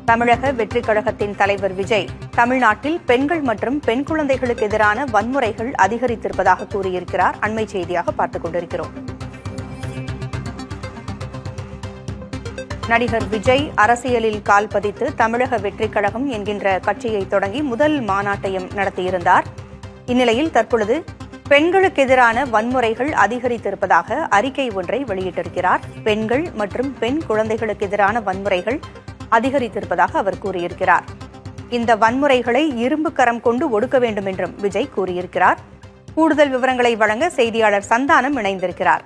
தமிழக வெற்றிக் கழகத்தின் தலைவர் விஜய் தமிழ்நாட்டில் பெண்கள் மற்றும் பெண் குழந்தைகளுக்கு எதிரான வன்முறைகள் அதிகரித்திருப்பதாக கூறியிருக்கிறார். அண்மை செய்தியாக பார்த்துக் கொண்டிருக்கிறோம். நடிகர் விஜய் அரசியலில் கால் பதித்து தமிழக வெற்றிக் கழகம் என்கின்ற கட்சியை தொடங்கி முதல் மாநாட்டையும் நடத்தியிருந்தார். இந்நிலையில் தற்பொழுது பெண்களுக்கு எதிரான வன்முறைகள் அதிகரித்திருப்பதாக அறிக்கை ஒன்றை வெளியிட்டிருக்கிறார். பெண்கள் மற்றும் பெண் குழந்தைகளுக்கு எதிரான வன்முறைகள் அதிகரித்திருப்பதாக அவர் கூறியிருக்கிறார். இந்த வன்முறைகளை இரும்பு கரம் கொண்டு ஒடுக்க வேண்டும் என்றும் விஜய் கூறியிருக்கிறார். கூடுதல் விவரங்களை வழங்க செய்தியாளர் சந்தானம் இணைந்திருக்கிறார்.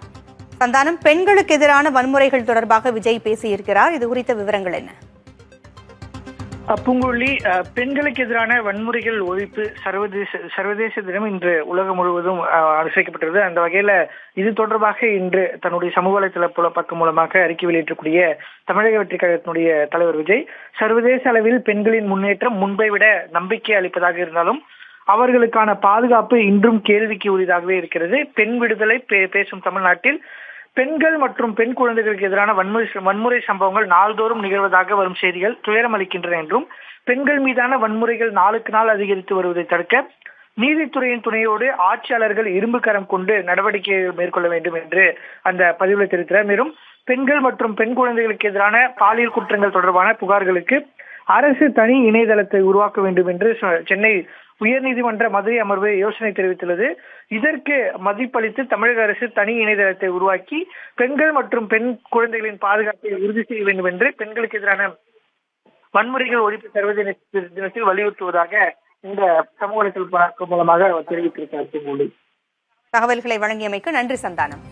சந்தானம், பெண்களுக்கு எதிரான வன்முறைகள் தொடர்பாக விஜய் பேசியிருக்கிறார். இது குறித்த விவரங்கள் என்ன? பூங்குழலி, பெண்களுக்கு எதிரான வன்முறைகள் ஒழிப்பு சர்வதேச தினம் இன்று உலகம் முழுவதும் அனுசரிக்கப்பட்டது. அந்த வகையில இது தொடர்பாக இன்று தன்னுடைய சமூக வலைதள பக்கம் மூலமாக அறிக்கை வெளியிட்டக்கூடிய தமிழக வெற்றிக் கழகத்தினுடைய தலைவர் விஜய், சர்வதேச அளவில் பெண்களின் முன்னேற்றம் முன்பை விட நம்பிக்கை அளிப்பதாக இருந்தாலும் அவர்களுக்கான பாதுகாப்பு இன்றும் கேள்விக்கு உரியதாகவே இருக்கிறது. பெண் விடுதலை பேசும் தமிழ்நாட்டில் பெண்கள் மற்றும் பெண் குழந்தைகளுக்கு எதிரான வன்முறை சம்பவங்கள் நாள்தோறும் நிகழ்வதாக வரும் செய்திகள் துயரம் அளிக்கின்றன என்றும், பெண்கள் மீதான வன்முறைகள் நாளுக்கு நாள் அதிகரித்து வருவதை தடுக்க நீதித்துறையின் துணையோடு ஆட்சியாளர்கள் இரும்பு கரம் கொண்டு நடவடிக்கை மேற்கொள்ள வேண்டும் என்று அந்த பதிவில் தெரிவித்தார். மேலும் பெண்கள் மற்றும் பெண் குழந்தைகளுக்கு எதிரான பாலியல் குற்றங்கள் தொடர்பான புகார்களுக்கு அரசு தனி இணையதளத்தை உருவாக்க வேண்டும் என்று சென்னை உயர்நீதிமன்ற மதுரை அமர்வு யோசனை தெரிவித்துள்ளது. இதற்கு மதிப்பளித்து தமிழக அரசு தனி இணையதளத்தை உருவாக்கி பெண்கள் மற்றும் பெண் குழந்தைகளின் பாதுகாப்பை உறுதி செய்ய வேண்டும் என்று பெண்களுக்கு எதிரான வன்முறைகள் ஒழிப்பு சர்வதேச தினத்தில் வலியுறுத்துவதாக இந்த சமூக வலைதள மூலமாக தெரிவித்திருக்கிறார். தகவல்களை வழங்கியமைக்கு நன்றி சந்தானம்.